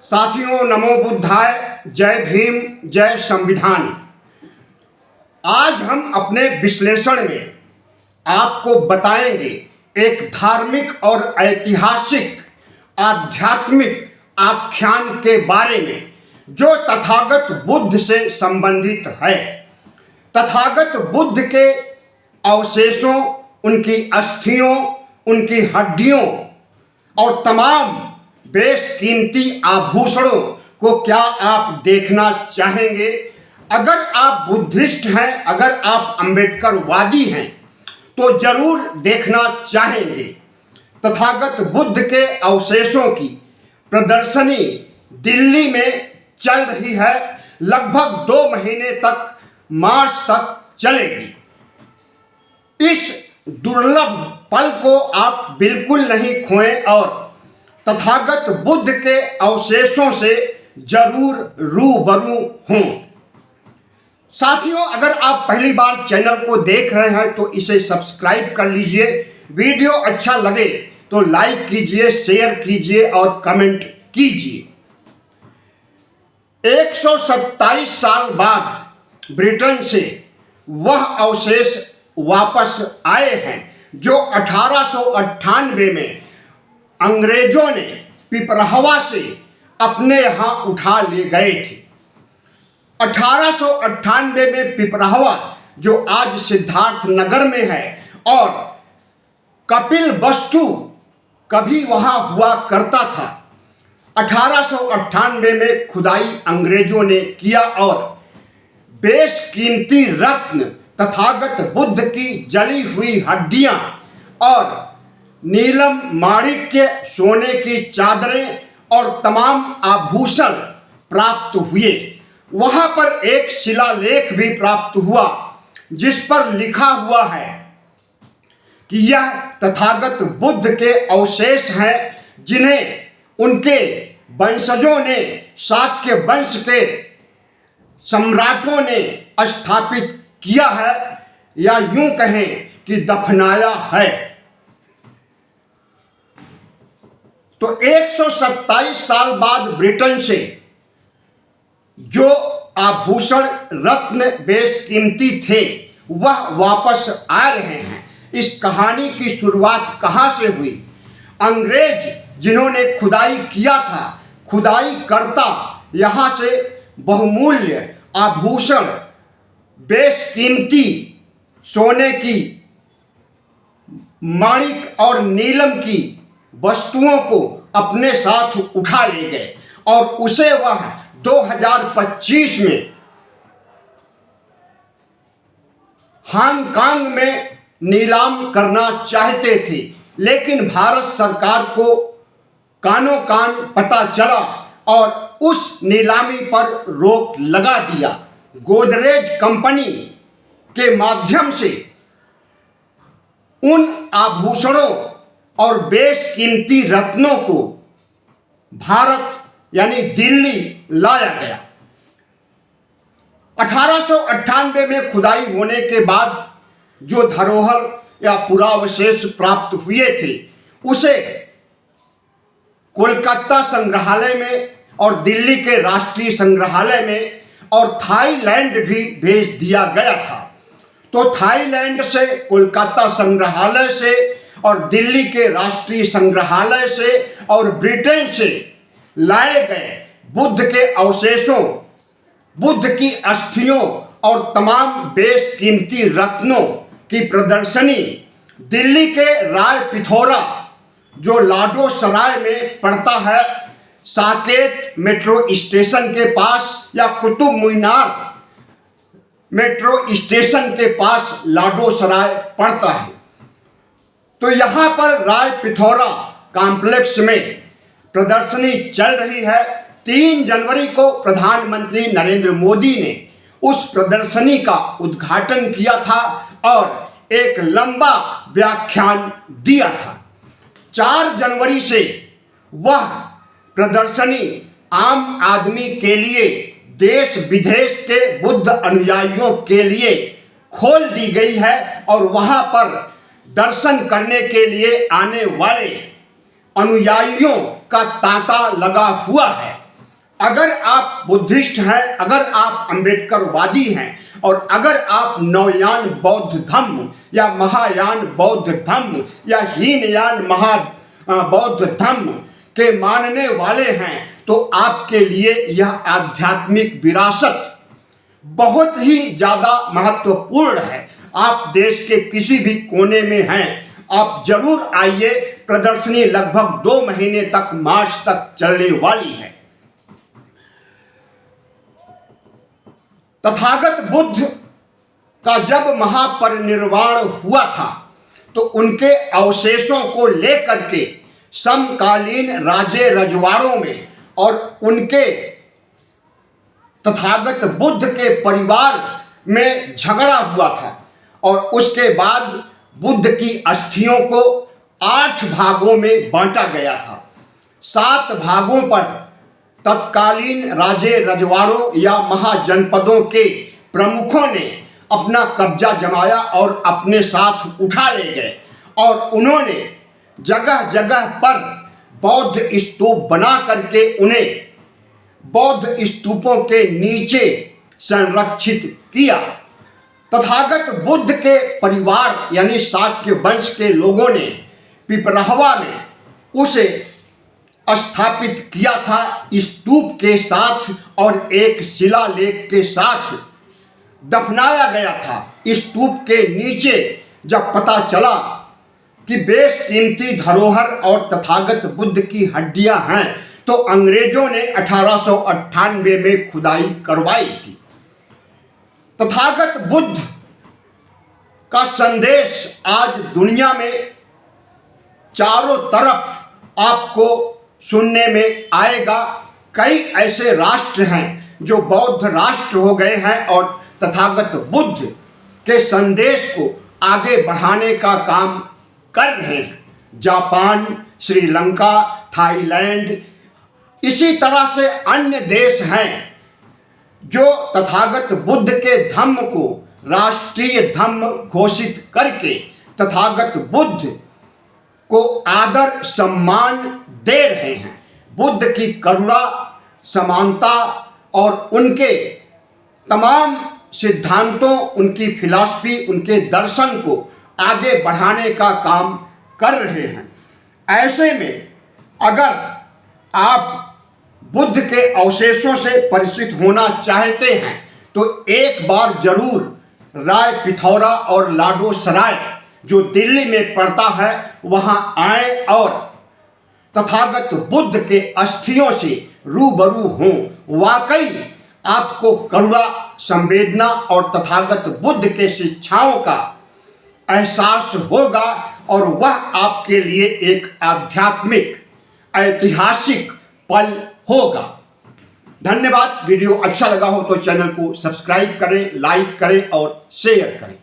साथियों, नमो बुद्धाय, जय भीम, जय संविधान। आज हम अपने विश्लेषण में आपको बताएंगे एक धार्मिक और ऐतिहासिक आध्यात्मिक आख्यान के बारे में जो तथागत बुद्ध से संबंधित है। तथागत बुद्ध के अवशेषों, उनकी अस्थियों, उनकी हड्डियों और तमाम बेशकीमती आभूषणों को क्या आप देखना चाहेंगे? अगर आप बुद्धिस्ट हैं, अगर आप अम्बेडकरवादी हैं तो जरूर देखना चाहेंगे। तथागत बुद्ध के अवशेषों की प्रदर्शनी दिल्ली में चल रही है। लगभग 2 महीने तक, मार्च तक चलेगी। इस दुर्लभ पल को आप बिल्कुल नहीं खोएं और तथागत बुद्ध के अवशेषों से जरूर रूबरू हों। साथियों, अगर आप पहली बार चैनल को देख रहे हैं तो इसे सब्सक्राइब कर लीजिए। वीडियो अच्छा लगे तो लाइक कीजिए, शेयर कीजिए और कमेंट कीजिए। 127 साल बाद ब्रिटेन से वह अवशेष वापस आए हैं जो 1898 में अंग्रेजों ने पिपरहवा से अपने यहाँ उठा ले गए थे। 1898 में पिपरहवा, जो आज सिद्धार्थ नगर में है, और कपिलवस्तु कभी वहाँ हुआ करता था। 1898 में खुदाई अंग्रेजों ने किया और बेशकीमती रत्न, तथागत बुद्ध की जली हुई हड्डियां और नीलम माणिक्य, सोने की चादरें और तमाम आभूषण प्राप्त हुए। वहां पर एक शिलालेख भी प्राप्त हुआ जिस पर लिखा हुआ है कि यह तथागत बुद्ध के अवशेष हैं जिन्हें उनके वंशजों ने, शाक्य वंश के सम्राटों ने स्थापित किया है, या यूं कहें कि दफनाया है। तो 127 साल बाद ब्रिटेन से जो आभूषण, रत्न बेशकीमती थे वह वापस आ रहे हैं। इस कहानी की शुरुआत कहाँ से हुई? अंग्रेज जिन्होंने खुदाई किया था, खुदाई करता यहाँ से बहुमूल्य आभूषण, बेशकीमती सोने की, माणिक और नीलम की वस्तुओं को अपने साथ उठा ले गए और उसे वह 2025 में हांगकांग में नीलाम करना चाहते थे, लेकिन भारत सरकार को कानो कान पता चला और उस नीलामी पर रोक लगा दिया। गोदरेज कंपनी के माध्यम से उन आभूषणों और बेशकीमती रत्नों को भारत यानी दिल्ली लाया गया। 1898 में खुदाई होने के बाद जो धरोहर या पुरावशेष प्राप्त हुए थे उसे कोलकाता संग्रहालय में और दिल्ली के राष्ट्रीय संग्रहालय में और थाईलैंड भी भेज दिया गया था। तो थाईलैंड से, कोलकाता संग्रहालय से और दिल्ली के राष्ट्रीय संग्रहालय से और ब्रिटेन से लाए गए बुद्ध के अवशेषों, बुद्ध की अस्थियों और तमाम बेशकीमती रत्नों की प्रदर्शनी दिल्ली के राय पिथौरा, जो लाडो सराय में पड़ता है, साकेत मेट्रो स्टेशन के पास या कुतुब मीनार मेट्रो स्टेशन के पास लाडो सराय पड़ता है। तो यहाँ पर राय पिथौरा कॉम्प्लेक्स में प्रदर्शनी चल रही है। 3 जनवरी को प्रधानमंत्री नरेंद्र मोदी ने उस प्रदर्शनी का उद्घाटन किया था और एक लंबा व्याख्यान दिया था। 4 जनवरी से वह प्रदर्शनी आम आदमी के लिए, देश विदेश के बुद्ध अनुयायियों के लिए खोल दी गई है और वहां पर दर्शन करने के लिए आने वाले अनुयायियों का तांता लगा हुआ है। अगर आप बुद्धिस्ट हैं, अगर आप अम्बेडकरवादी हैं और अगर आप नवयान बौद्ध धम्म या महायान बौद्ध धम्म या हीनयान बौद्ध धम्म के मानने वाले हैं, तो आपके लिए यह आध्यात्मिक विरासत बहुत ही ज़्यादा महत्वपूर्ण है। आप देश के किसी भी कोने में हैं, आप जरूर आइए। प्रदर्शनी लगभग 2 महीने तक, मार्च तक चलने वाली है। तथागत बुद्ध का जब महापरिनिर्वाण हुआ था तो उनके अवशेषों को लेकर के समकालीन राजे रजवाड़ों में और उनके तथागत बुद्ध के परिवार में झगड़ा हुआ था और उसके बाद बुद्ध की अस्थियों को 8 भागों में बांटा गया था। 7 भागों पर तत्कालीन राजे रजवाड़ों या महाजनपदों के प्रमुखों ने अपना कब्जा जमाया और अपने साथ उठा ले गए और उन्होंने जगह जगह पर बौद्ध स्तूप बना करके उन्हें बौद्ध स्तूपों के नीचे संरक्षित किया। तथागत बुद्ध के परिवार यानी शाक्य वंश के लोगों ने पिपराहवा में उसे स्थापित किया था स्तूप के साथ और एक शिलालेख के साथ दफनाया गया था। स्तूप के नीचे जब पता चला कि बेशकीमती धरोहर और तथागत बुद्ध की हड्डियां हैं तो अंग्रेजों ने 1898 में खुदाई करवाई थी। तथागत बुद्ध का संदेश आज दुनिया में चारों तरफ आपको सुनने में आएगा। कई ऐसे राष्ट्र हैं जो बौद्ध राष्ट्र हो गए हैं और तथागत बुद्ध के संदेश को आगे बढ़ाने का काम कर रहे हैं। जापान, श्रीलंका, थाईलैंड, इसी तरह से अन्य देश हैं जो तथागत बुद्ध के धम्म को राष्ट्रीय धम्म घोषित करके तथागत बुद्ध को आदर सम्मान दे रहे हैं। बुद्ध की करुणा, समानता और उनके तमाम सिद्धांतों, उनकी फिलॉसफी, उनके दर्शन को आगे बढ़ाने का काम कर रहे हैं। ऐसे में अगर आप बुद्ध के अवशेषों से परिचित होना चाहते हैं तो एक बार जरूर राय पिथौरा और लाडो सराय जो दिल्ली में पड़ता है वहां आए और तथागत बुद्ध के अस्थियों से रूबरू हों। वाकई आपको करुणा, संवेदना और तथागत बुद्ध के शिक्षाओं का एहसास होगा और वह आपके लिए एक आध्यात्मिक ऐतिहासिक पल होगा। धन्यवाद। वीडियो अच्छा लगा हो तो चैनल को सब्सक्राइब करें, लाइक करें और शेयर करें।